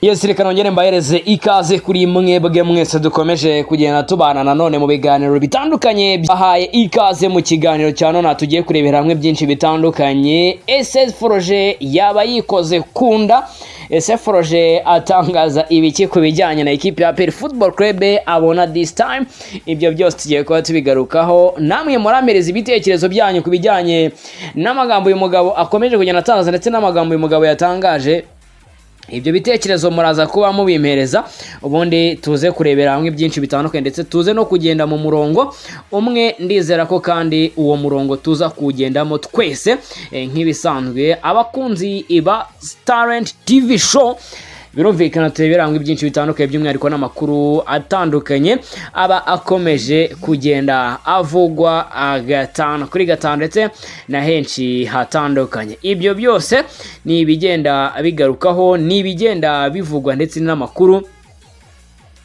Yes, reka nongere mbahereze ikaze kuri mwebwe mwese dukomeje kugenda tubana nanone mu biganiro bitandukanye byahaye ikaze mu kiganiro cya none tugiye kurebera hamwe byinshi bitandukanye. SS Foroje yaba yikoze kunda. SS Foroje atangaza ibiki ku bijyanye na equipe ya APR Football Club abona this time. Ibyo byose tugiye kuba tubigarukaho, namwe muramereza ibitekerezo byanyu ku bijyanye n'amagambo uyu mugabo akomeje kugenda atangaza ndetse n'amagambo uyu mugabo yatangaje. Ibyo bitekerezo muraza kuba mubimpereza, ubundi tuze kurebera hamwe byinshi bitandukanye ndetse tuze no kugenda mu murongo umwe. Ndizera ko kandi uwo murongo tuza kugendamo twese nk'ibisanzwe abakunzi iba Starent TV show. Birumvikana turebera hamwe byinshi bitandukanye by'umwihariko n'amakuru atandukanye aba akomeje kugenda avugwa gatanu kuri gatanu ndetse na henshi hatandukanye. Ibyo byose ni ibigenda bigarukaho, ni ibigenda bivugwa ndetse n'amakuru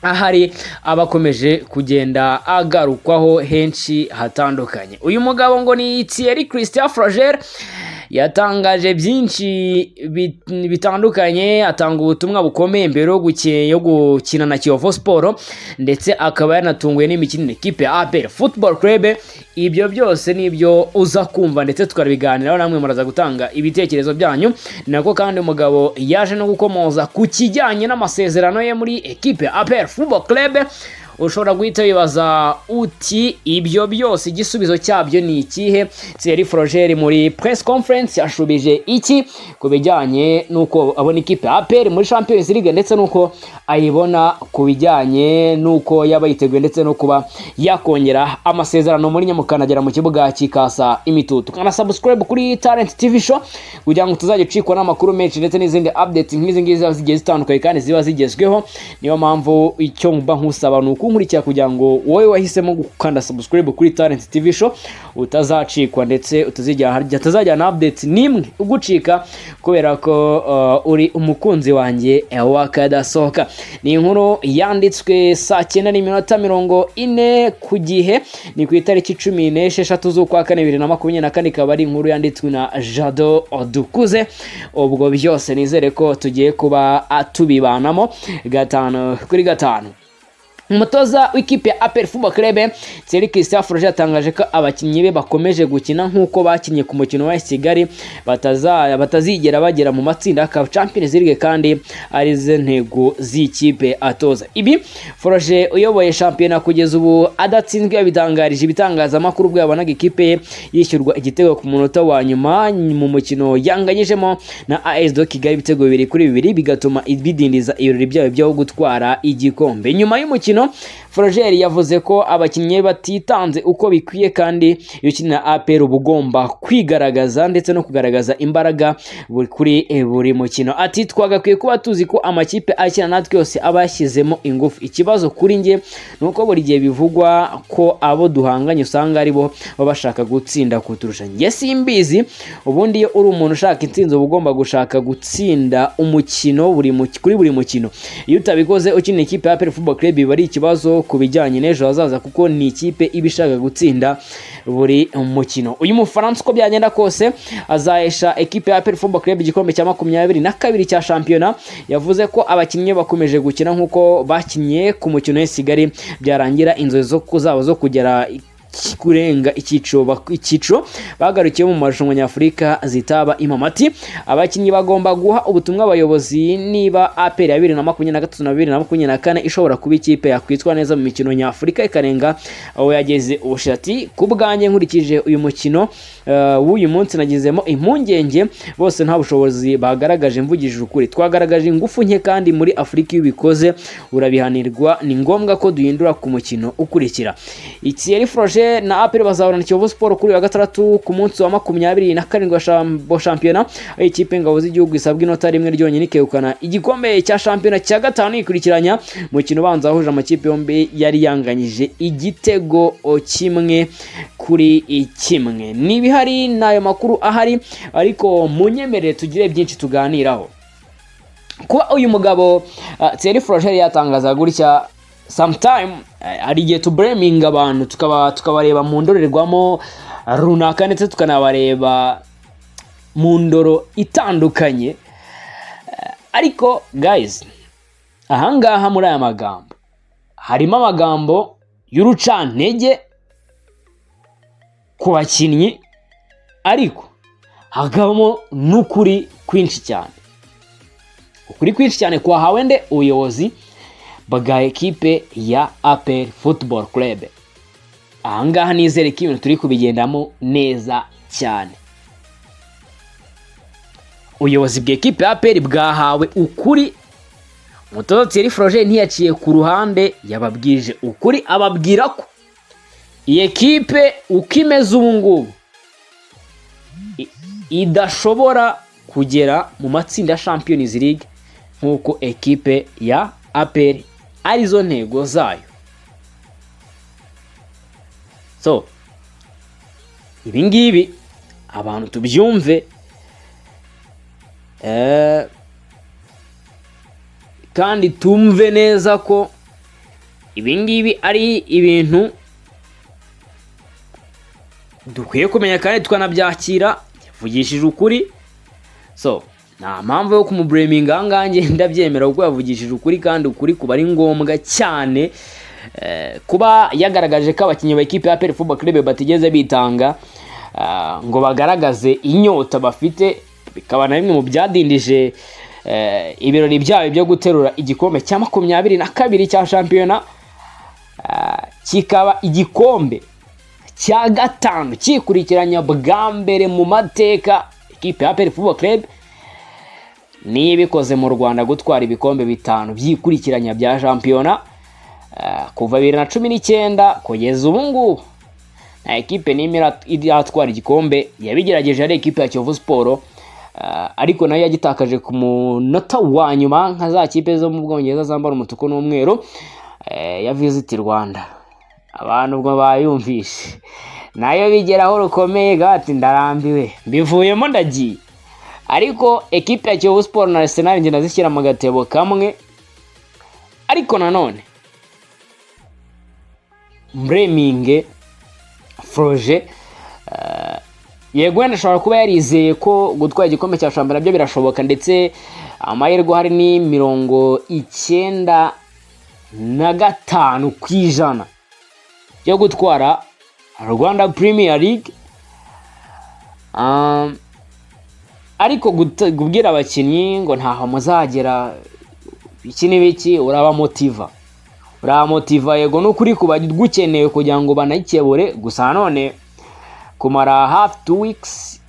ahari abakomeje kugenda agarukwaho henshi hatandukanye. Uyu mugabo ngo ni Thierry Christian Froger yatangaje byinshi bitandukanye, atanga ubutumwa bukomeye mbere yo gukina na Kiyovu Sport ndetse akaba yanatunguye n'imikino equipe ya APR Football Club. Ibyo byose nibyo uza kumva ndetse tukabiganiraho, namwe muraza gutanga ibitekerezo byanyu. Nako kandi umugabo yaje no gukomoza ku kijyanye n'amasezerano ye muri equipe ya APR Football Club. Ushobora guhita wibaza uti ibyo byose igisubizo cyabyo ni ikihe? Thierry Froger muri press conference yashubije iki ku bijyanye nuko abona ikipe APR muri Champions League ndetse nuko ayibona ku bijyanye nuko yaba yiteguye ndetse no kuba yakongera amasezerano muri Nyamukanagera mu kibuga kikasa imitutu. Kana subscribe kuri Talent TV show kugira ngo tuzajye cikwa n'amakuru menshi ndetse n'izindi updates nk'izi ngizi zigiye zitandukanye kandi ziba zigezweho. Niyo mpamvu icyo mba nkusaba nuko nkurikira kugira ngo wowe wahisemo gukanda subscribe kuri Talent TV show utazacikwa ndetse utazajya na updates nimwe ugucika kubera ko uri umukunzi wanjye wakadasohoka. Ni inkuru yanditswe saa 9:40 ku gihe, ni ku itariki 16 z'ukwa 2024. Ikaba ari inkuru yanditswe na Jado Odukuze. Ubwo byose nizere ko tugiye kuba tubibanamo gatanu kuri gatanu. Umutoza w'ikipe ya APR Football Club Thierry Christian Froger yatangaje ko abakinnyi be bakomeje gukina nk'uko bakinnye ku mukino wa Kigali batazigera bagera mu matsinda ya Champions League kandi ari ze ntego z'ikipe atoza. Ibi Froger uyoboye shampiyona kugeza ubu adatsinzwe yabitangarije ibitangazamakuru bwo yabonaga ikipe ye yishyurwa igitego ku munota wa nyuma mu mukino yanganyijemo na AS Kigali ibitego 2-2 bigatuma bidindiza ibirori byabo byo gutwara igikombe. Nyuma y'umukino Froger yavuze ko abakinnyi batitanze uko bikwiye kandi yukina APR ubugomba kwigaragaza ndetse no kugaragaza imbaraga kuri buri mukino. Ati twagakwiye kuba tuzi ko amakipe akina natwe yose abashyizemo ingufu. Ikibazo kuri nge nuko buri gihe bivugwa ko abo duhanganye usanga ari bo bashaka gutsinda kuturusha. Nge simbizi, ubundi iyo uri umuntu ushaka intsinzi ubugomba gushaka gutsinda umukino kuri buri mukino. Iyo utabikoze ukina ikipe ya APR Football Club bari ikibazo ku bijyanye n'ejo hazaza kuko ni ikipe ibishaka gutsinda buri mukino. Uyu Mufaransa uko byagenda kose azahesha ekipe ya APR Football Club igikombe cya 22 cya shampiyona. Yavuze ko abakinnyi bakomeje gukina nk'uko bakinnye ku mukino wa Kigali byarangira inzozi zabo zo kugera kurenga icyiciro bagarukiye mu marushanwa nyafurika zitaba impamati. Abakinnyi bagomba guha ubutumwa abayobozi niba APR ya 2023 na 2024 ishobora kuba ikipe yakwitwa neza mu mikino nyafurika ikarenga aho yageze. Ubushati kubwanjye nkurikije uyu mukino w'uyu munsi nagizemo impungenge, bose nta bushobozi bagaragaje. Mvugije ukuri twagaragaje ingufu nke kandi muri Afurika y'ubikoze urabihanirwa. Ni ngombwa ko duhindura ku mukino ukurikira. Thierry Froger na APR bazahorana Kiyovu Sport kuri wa gatandatu ku munsi wa 27 wa shampiyona. Ikipe ngabo z'igihugu isabwa inota rimwe ryonyine ikegukana igikombe cya shampiyona cya gatanu ikurikiranya. Mukino ubanza wahuje amakipe yombi yari yanganyije igitego kimwe kuri kimwe. Nibihari nayo makuru ahari, ariko munyemerere tugire byinshi tuganiraho. Kuba uyu mugabo Thierry Froger yatangaza gutya sometime ari gihe to blaming abantu tukabareba mu ndorerwamo runaka ndetse tukanabareba mu ndoro itandukanye. Ariko guys, ahangaha muri aya magambo harimo amagambo y'urucantege ku bakinnyi, ariko hakabamo n'ukuri kwinshi cyane. Ukuri kwinshi cyane kwahawe nde? Ubuyobozi bwa ekipe ya APR Football Club. Ahangaha nizere ko ibintu turi kubigendamo neza cyane. Ubuyobozi bw'ekipe ya APR bwahawe ukuri. Umutoza Thierry Froger ntiyaciye ku ruhande, yababwije ukuri, ababwira ko iyi ekipe uko imeze ubu ngubu idashobora kugera mu matsinda ya Champions League nk'uko ekipe ya APR arizo ntego zayo. So ibi ngibi abantu tubyumve, kandi tumve neza ko ibi ngibi ari ibintu dukwiye kumenya kandi tukanabyakira. Yavugishije ukuri, so nta mpamvu yo kumubreminga ahangaha, ndabyemera kuko yavugishije ukuri, kandi ukuri kuba ari ngombwa cyane. Kuba yagaragaje ko abakinnyi ba ekipe ya APR Football Club batigeze bitanga ngo bagaragaze inyota bafite, bikaba na bimwe mu byadindije ibirori byabo byo guterura igikombe cya 22 cya shampiyona, kikaba igikombe cya gatanu kikurikiranya bwa mbere mu mateka. Ekipe ya APR Football Club niyo ibikoze mu Rwanda gutwara ibikombe 5 byikurikiranya bya shampiyona kuva 2019 kugeza ubu ngubu. Na ekipe nimira iratwara igikombe yabigerageje ari ekipe ya Kiyovu Sport, ariko nayo yagitakaje ku munota wa nyuma nka za kipe zo mu Bwongereza zambara umutuku n'umweru ya Visit Rwanda. Abantu ubwo bayumvishe nayo bigeraho rukomeye gati ndarambiwe mbivuyemo ndagiye. Ariko ekipe ya Kiyovu Sport na Arsenal ngenda zishyira mu gatebo kamwe. Ariko nanone Mbreming Froger yego ashobora kuba yarizeye ko gutwara igikombe cya shampiyona byo birashoboka, ndetse amahirwe hari ni 95% yo gutwara Rwanda Premier League. Ariko kubwira abakinnyi ngo ntaho muzagera iki n'ibiki, urabamotiva yego n'ukuri kuba gukeneye kugira ngo banayikebure. Gusa none kumara half 2 weeks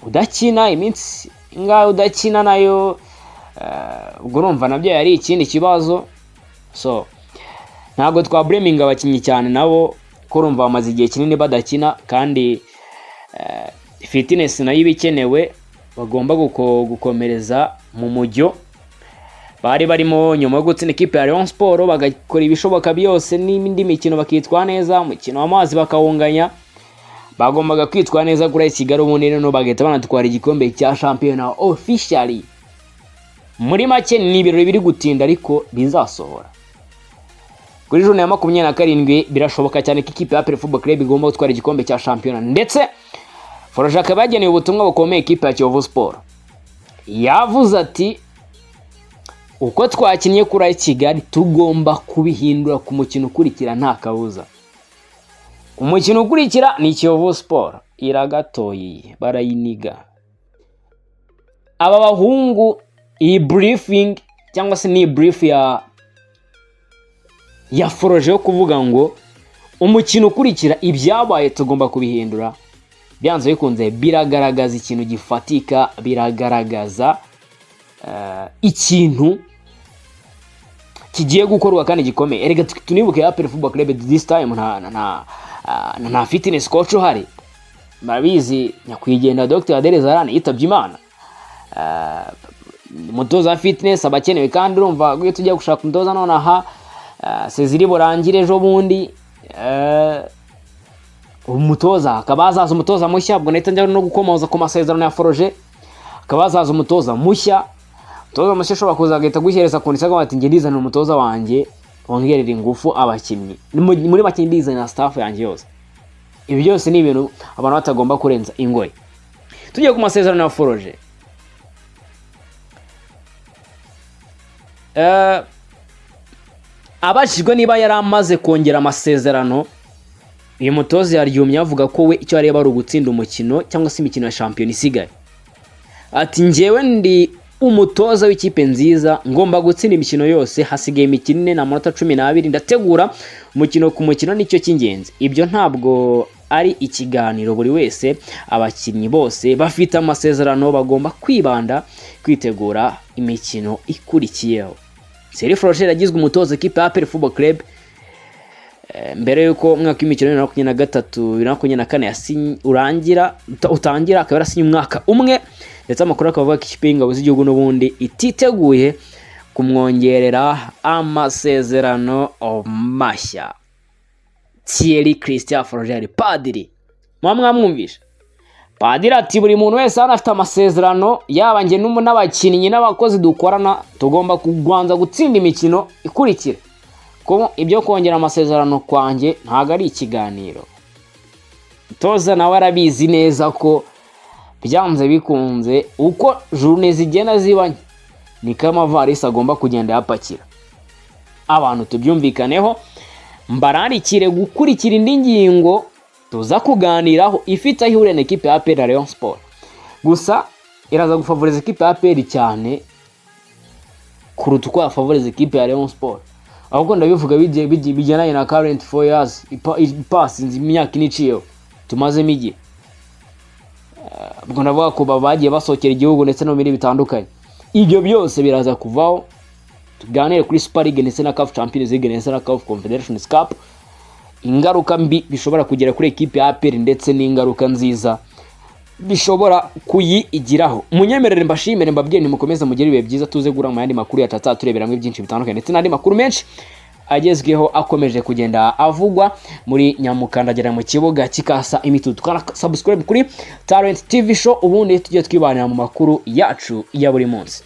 udakina, iminsi ingahe udakina nayo, ubwo urumva nabyo yari ikindi kibazo. So ntabwo twabreminga abakinnyi cyane, nabo ko urumva bamaze igihe kinini badakina, kandi fitness nayo ibikenewe, bagomba gukomereza mu mujyo bari barimo nyuma yo gutsinda ikipe ya Rayon Sport, bagakora ibishoboka byose n'indi mikino bakitwa neza. Umukino w'amazi bakawunganya, bagombaga kwitwa neza kuri Kigali, ubundi no bagahita banatwara igikombe cya shampiyona officially. Muri make ni ibirori biri gutinda ariko bizasohora. Kuri jone ya 27 birashoboka cyane ko ikipe ya APR Football Club igomba gutwara igikombe cya shampiyona, ndetse Froger akaba yageneye ubutumwa bukomeye ikipe ya Kiyovu Sport. Yavuze ati uko twakinnye kuri Kigali tugomba kubihindura ku mukino ukurikira nta kabuza. Umukino ukurikira ni Kiyovu Sport iragatoye barayiniga. Aba bahungu iyi briefing cyangwa se ni brief ya Froger yo kuvuga ngo umukino ukurikira ibyabaye tugomba kubihindura, byanze bikunze biragaragaza ikintu gifatika, biragaragaza ikintu kigiye gukorwa kandi gikomeye. Erega tunibuke APR Football Club this time nta fitness coach uhari, marabizi nyakwigendera Dr. Adele Zarane yitabye Imana. Umutoza wa fitness abakenewe, kandi urumva iyo tujya gushaka umutoza none aha seziri burangire ejo bundi umutoza akabazaza umutoza mushya, ubwo nahita njya no gukomoza ku masezerano ya Froger, akabazaza umutoza mushya. Umutoza mushya ashobora kuza agahita guhereza ku nsaga ati nge ndizana umutoza wanjye wongerera ingufu abakinnyi, muri bakinnyi ndizana staff yanjye yose. Ibi byose ni ibintu abantu batagomba kurenza ingoyi. Tugiye ku masezerano ya Froger, abajijwe niba yari amaze kongera amasezerano, uyu mutoza yaryumye avuga ko we icyo areba ari ugutsinda umukino cyangwa se imikino ya shampiyona isigaye. Ati njyewe ndi umutoza w'ikipe nziza, ngomba gutsinda imikino yose, hasigaye imikino 4 n'amanota 12, ndategura umukino ku mukino, nicyo cy'ingenzi. Ibyo ntabwo ari ikiganiro, buri wese, abakinnyi bose bafite amasezerano bagomba kwibanda kwitegura imikino ikurikiyeho. Serif Roger yagizwe umutoza ikipe ya APR Football Club mbere yuko umwaka w'imikino 2023-2024 utangira, akaba yarasinye umwaka umwe, ndetse amakuru akavuga ko ikipe y'ingabo z'igihugu n'ubundi ititeguye kumwongerera amasezerano mashya. Thierry Christian Froger Padiri, mwamwumvisha Padiri ati buri muntu wese hano afite amasezerano, yaba njye n'abakinnyi n'abakozi dukorana, tugomba kugwanza gutsinda imikino ikurikira. Ko ibyo kongera amasezerano kwanjye ntago ari ikiganiro. Toza nawe arabizi neza ko byanze bikunze uko journée zigenda zibanye niko amavarisi agomba kugenda yapakira. Abantu tubyumvikaneho, mbarandikire gukurikira indi ngingo tuza kuganiraho ifite aho urene equipe ya APR na Rayon Sport. Gusa iraza gufavoriza equipe ya APR cyane kuruta uko yafavoriza equipe ya Rayon Sport. Ahubwo ndabivuga bijyanaye na current 4 years ipasinze imyaka iniciyeho tumazemo igihe. Ubwo ndavuga ko bagiye basokera igihugu ndetse no muri bitandukanye. Ibyo byose biraza kuvaho, tuganire kuri Super League ndetse na CAF Champions League ndetse na CAF Confederations Cup, ingaruka mbi bishobora kugera kuri equipe ya APR ndetse n'ingaruka nziza bishobora kuyigiraho. Munyemerere mbashimire, mbabwiye nimukomeze mugire ibihe byiza, tuze gura mu yandi makuru ya tata tureberamwe byinshi bitandukanye ndetse n'andi makuru menshi agezweho akomeje kugenda avugwa muri Nyamukandagera mu kibuga kikasa imitutu. Kana subscribe kuri Talent TV Show, ubundi tujye twibanira mu makuru yacu ya buri munsi.